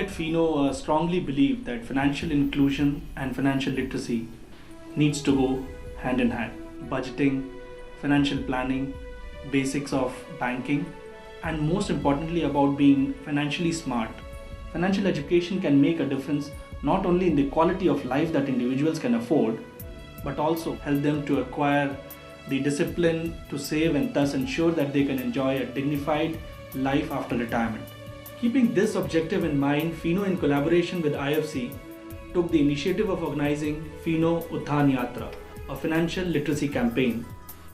at FINO strongly believe that financial inclusion and financial literacy needs to go hand in hand. Budgeting, financial planning, basics of banking, and most importantly about being financially smart. Financial education can make a difference not only in the quality of life that individuals can afford, but also help them to acquire the discipline to save and thus ensure that they can enjoy a dignified life after retirement. Keeping this objective in mind, FINO in collaboration with IFC took the initiative of organizing FINO Utthaan Yatra, a financial literacy campaign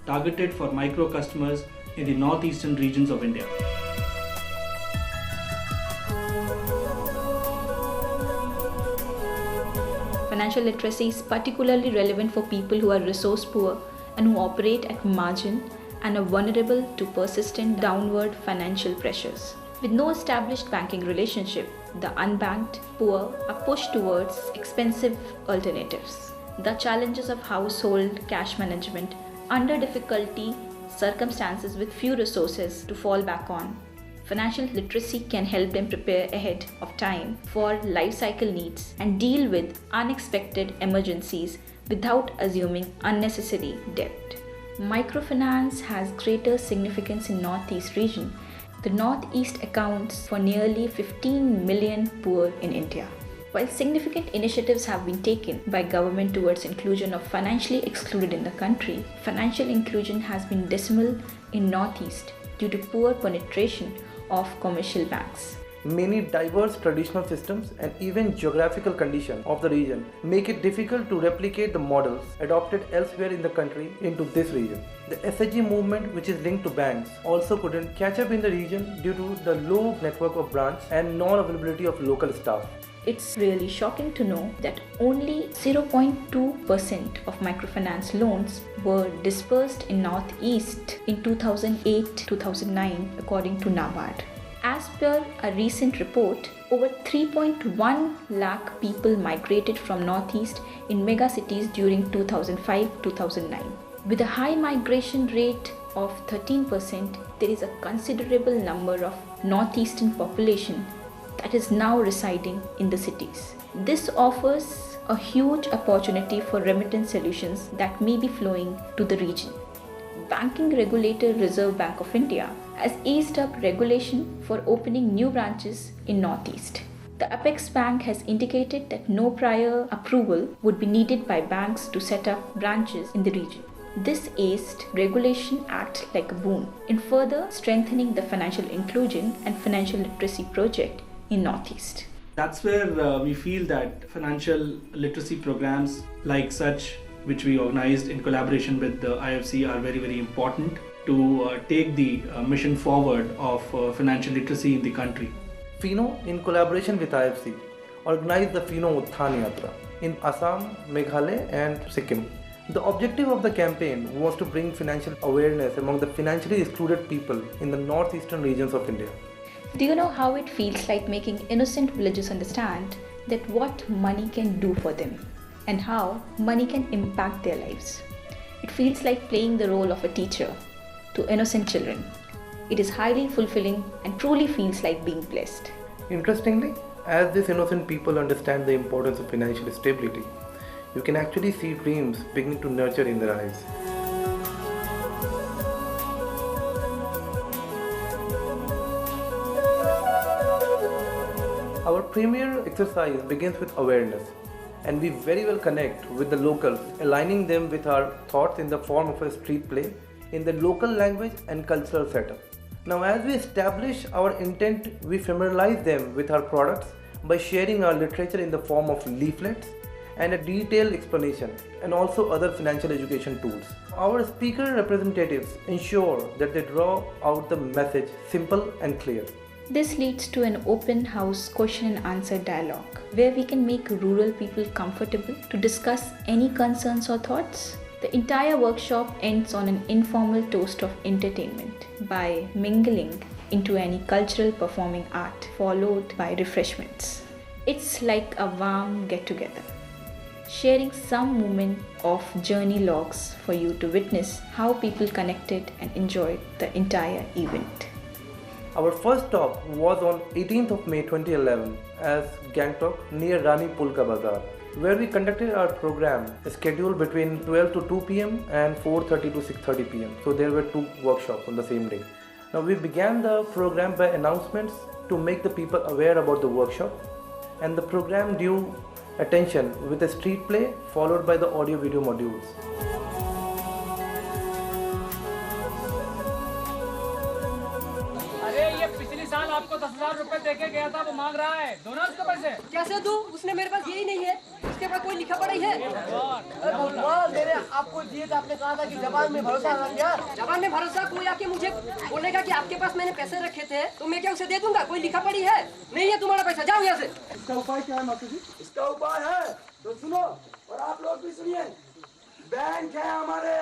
targeted for micro customers in the northeastern regions of India. Financial literacy is particularly relevant for people who are resource poor and who operate at margin and are vulnerable to persistent downward financial pressures. With no established banking relationship, the unbanked poor are pushed towards expensive alternatives. The challenges of household cash management under difficulty circumstances with few resources to fall back on. Financial literacy can help them prepare ahead of time for life cycle needs and deal with unexpected emergencies without assuming unnecessary debt. Microfinance has greater significance in Northeast region. The Northeast accounts for nearly 15 million poor in India. While significant initiatives have been taken by government towards inclusion of financially excluded in the country, financial inclusion has been dismal in Northeast due to poor penetration of commercial banks. Many diverse traditional systems and even geographical conditions of the region make it difficult to replicate the models adopted elsewhere in the country into this region. The SHG movement, which is linked to banks, also couldn't catch up in the region due to the low network of branches and non-availability of local staff. It's really shocking to know that only 0.2% of microfinance loans were disbursed in Northeast in 2008-2009 according to NABARD. As per a recent report, over 3.1 lakh people migrated from Northeast in mega cities during 2005-2009. With a high migration rate of 13%, there is a considerable number of Northeastern population that is now residing in the cities. This offers a huge opportunity for remittance solutions that may be flowing to the region. Banking regulator Reserve Bank of India has eased up regulation for opening new branches in Northeast. The Apex Bank has indicated that no prior approval would be needed by banks to set up branches in the region. This eased regulation acts like a boon in further strengthening the financial inclusion and financial literacy project in Northeast. That's where we feel that financial literacy programs like such, which we organized in collaboration with the IFC, are very, very important to take the mission forward of financial literacy in the country. FINO, in collaboration with IFC, organized the FINO Utthaan Yatra in Assam, Meghalaya and Sikkim. The objective of the campaign was to bring financial awareness among the financially excluded people in the northeastern regions of India. Do you know how it feels like making innocent villagers understand that what money can do for them and how money can impact their lives? It feels like playing the role of a teacher to innocent children. It is highly fulfilling and truly feels like being blessed. Interestingly, as these innocent people understand the importance of financial stability, you can actually see dreams beginning to nurture in their eyes. Our premier exercise begins with awareness, and we very well connect with the locals, aligning them with our thoughts in the form of a street play in the local language and cultural setup. Now, as we establish our intent, we familiarize them with our products by sharing our literature in the form of leaflets and a detailed explanation, and also other financial education tools. Our speaker representatives ensure that they draw out the message simple and clear. This leads to an open house question and answer dialogue where we can make rural people comfortable to discuss any concerns or thoughts. The entire workshop ends on an informal toast of entertainment by mingling into any cultural performing art followed by refreshments. It's like a warm get-together, sharing some moment of journey logs for you to witness how people connected and enjoyed the entire event. Our first stop was on 18th of May 2011 as Gangtok near Rani Pulka Bazaar, where we conducted our program scheduled between 12 to 2 pm and 4:30 to 6:30 pm. So there were 2 workshops on the same day. Now we began the program by announcements to make the people aware about the workshop, and the program due attention with a street play followed by the audio video modules. आपको 10,000 रुपए देके गया था, वो मांग रहा है, दो ना उसको पैसे। कैसे दूं? उसने मेरे पास यही नहीं है, उसके पास कोई लिखा पढ़ा ही है। मेरे आपको दिए थे, आपने कहा था कि जबान में भरोसा रख यार। जबान में भरोसा, कोई आके मुझे बोलेगा कि आपके पास मैंने पैसे रखे थे, तो मैं क्या उसे दे दूंगा? कोई लिखा पढ़ी है? नहीं है तुम्हारा पैसा, जाओ यहाँ से। इसका उपाय क्या है माता जी? इसका उपाय है तो सुनो, और आप लोग भी सुनिए। बैंक है हमारे,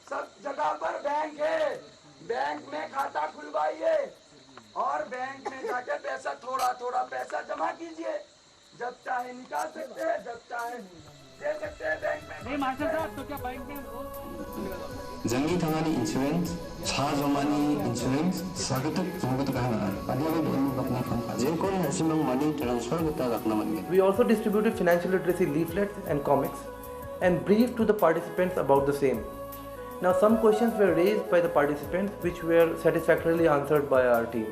सब जगह पर बैंक है। बैंक में खाता खुलवाइए और बैंक में जाके पैसा थोड़ा पैसा जमा कीजिए। जब चाहे निकाल सकते हैं, जब चाहे दे सकते हैं बैंक में। नहीं मास्टर साहब, तो क्या बैंक में जंगी थंगानी इंश्योरेंस, छा जमानी इंश्योरेंस, स्वागतक जंगत कहना है। पहले भी अपने फंड जिनको हसीमंग मनी ट्रांसफर होता रखना मन गया। We also distributed financial literacy leaflets and comics and briefed to the participants about the same. Now some questions were raised by the participants which were satisfactorily answered by our team.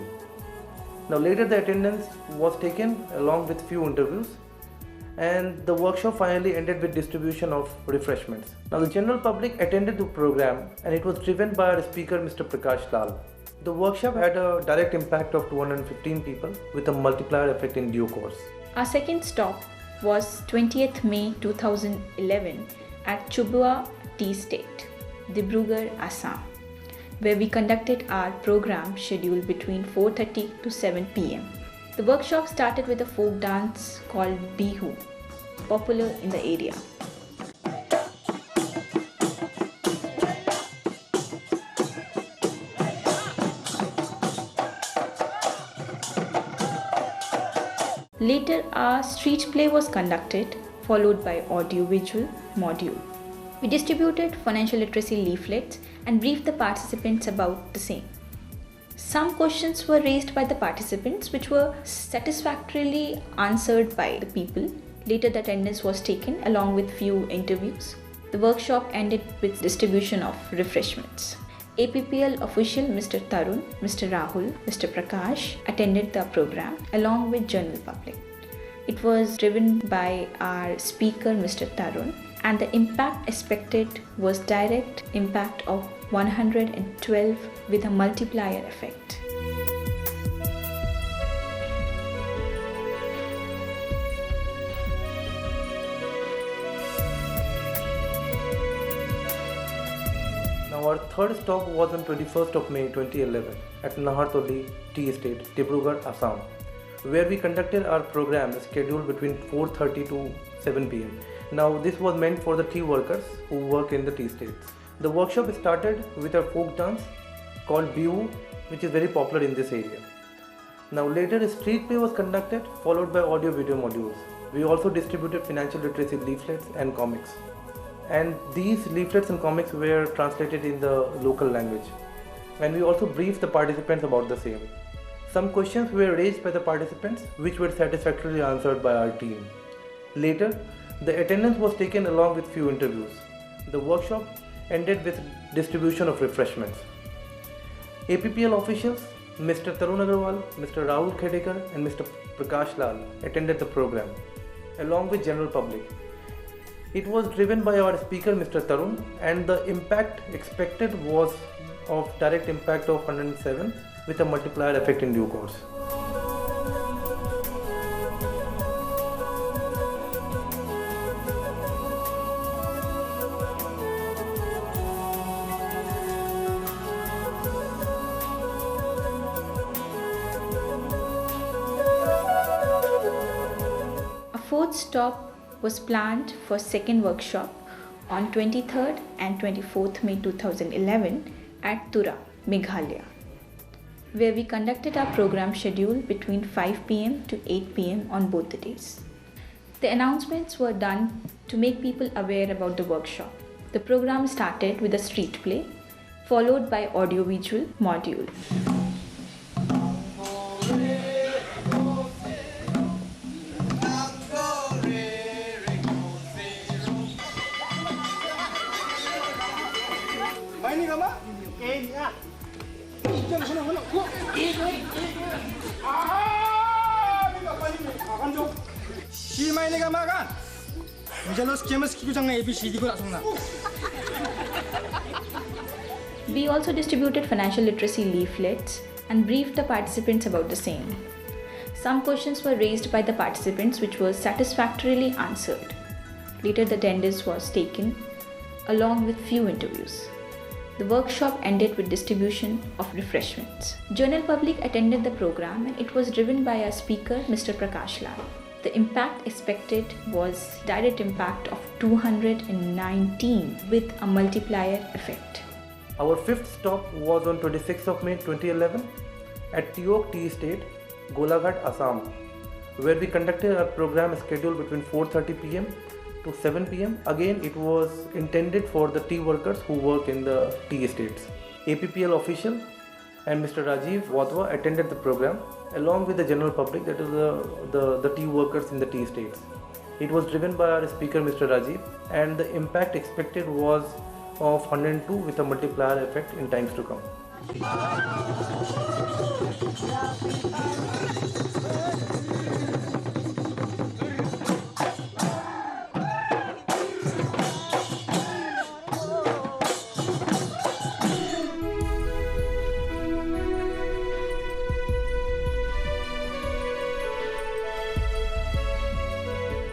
Now later the attendance was taken along with few interviews, and the workshop finally ended with distribution of refreshments. Now the general public attended the program and it was driven by our speaker Mr. Prakash Lal. The workshop had a direct impact of 215 people with a multiplier effect in due course. Our second stop was 20th May 2011 at Chubua Tea Estate, Dibrugarh, Assam, where we conducted our program scheduled between 4:30 to 7 pm. The workshop started with a folk dance called Bihu, popular in the area. Later, our street play was conducted, followed by audio-visual module. We distributed financial literacy leaflets and briefed the participants about the same. Some questions were raised by the participants which were satisfactorily answered by the people. Later, the attendance was taken along with few interviews. The workshop ended with distribution of refreshments. APPL official Mr. Tarun, Mr. Rahul, Mr. Prakash attended the program along with general public. It was driven by our speaker Mr. Tarun, and the impact expected was direct impact of 112 with a multiplier effect. Now our third stop was on 21st of May 2011 at Nahartoli Tea Estate, Dibrugarh, Assam, where we conducted our program scheduled between 4:30 to 7 pm. Now this was meant for the tea workers who work in the tea estates. The workshop started with a folk dance called Bihu, which is very popular in this area. Now later a street play was conducted, followed by audio video modules. We also distributed financial literacy leaflets and comics. And these leaflets and comics were translated in the local language. And we also briefed the participants about the same. Some questions were raised by the participants which were satisfactorily answered by our team. Later, the attendance was taken along with few interviews. The workshop ended with distribution of refreshments. APPL officials Mr. Tarun Agarwal, Mr. Rahul Khedekar and Mr. Prakash Lal attended the program along with general public. It was driven by our speaker Mr. Tarun, and the impact expected was of direct impact of 107 with a multiplier effect in due course. A fourth stop was planned for second workshop on 23rd and 24th May 2011 at Tura, Meghalaya, where we conducted our program schedule between 5 pm to 8 pm on both the days. The announcements were done to make people aware about the workshop. The program started with a street play, followed by audio-visual module. Mainiga makan. Mijalos kemas kiku jang ABCD ko asong na. We also distributed financial literacy leaflets and briefed the participants about the same. Some questions were raised by the participants which were satisfactorily answered. Later the attendance was taken along with few interviews. The workshop ended with distribution of refreshments. General public attended the program and it was driven by our speaker Mr. Prakash Lal. The impact expected was direct impact of 219 with a multiplier effect. Our fifth stop was on 26th of May 2011 at Tiok Tea Estate, Golaghat, Assam, where we conducted our program scheduled between 4:30 p.m. to 7 p.m. Again, it was intended for the tea workers who work in the tea estates. APPL official and Mr. Rajiv Wadhwa attended the program along with the general public, that is the tea workers in the tea estates. It was driven by our speaker Mr. Rajiv, and the impact expected was of 102 with a multiplier effect in times to come.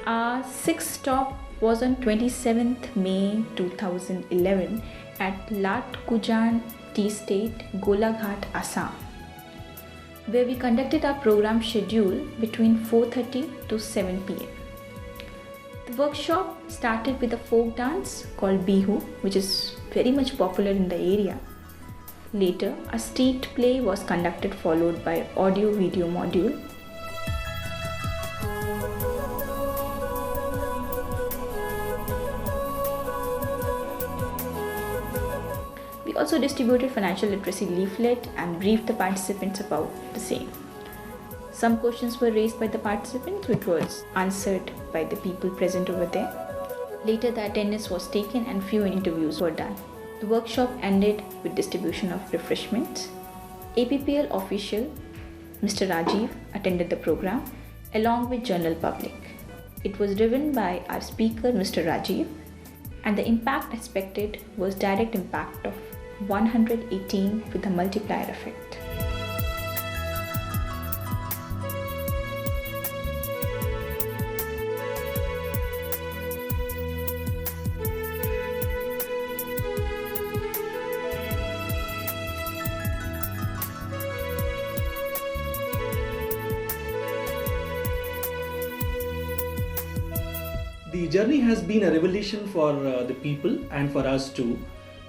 Our sixth stop was on 27th May 2011 at Lat Kujan Tea Estate, Golaghat, Assam, where we conducted our program schedule between 4:30 to 7 p.m. The workshop started with a folk dance called Bihu, which is very much popular in the area. Later, a street play was conducted followed by audio-video module. We also distributed financial literacy leaflet and briefed the participants about the same. Some questions were raised by the participants which was answered by the people present over there. Later the attendance was taken and few interviews were done. The workshop ended with distribution of refreshments. APPL official Mr. Rajiv attended the program along with general public. It was driven by our speaker Mr. Rajiv, and the impact expected was direct impact of 118 with a multiplier effect. The journey has been a revelation for the people and for us too.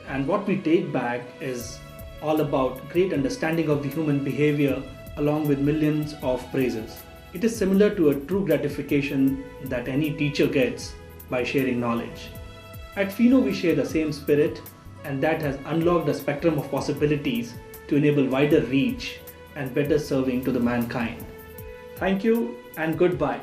And what we take back is all about great understanding of the human behavior along with millions of praises. It is similar to a true gratification that any teacher gets by sharing knowledge. At FINO we share the same spirit, and that has unlocked a spectrum of possibilities to enable wider reach and better serving to the mankind. Thank you and goodbye.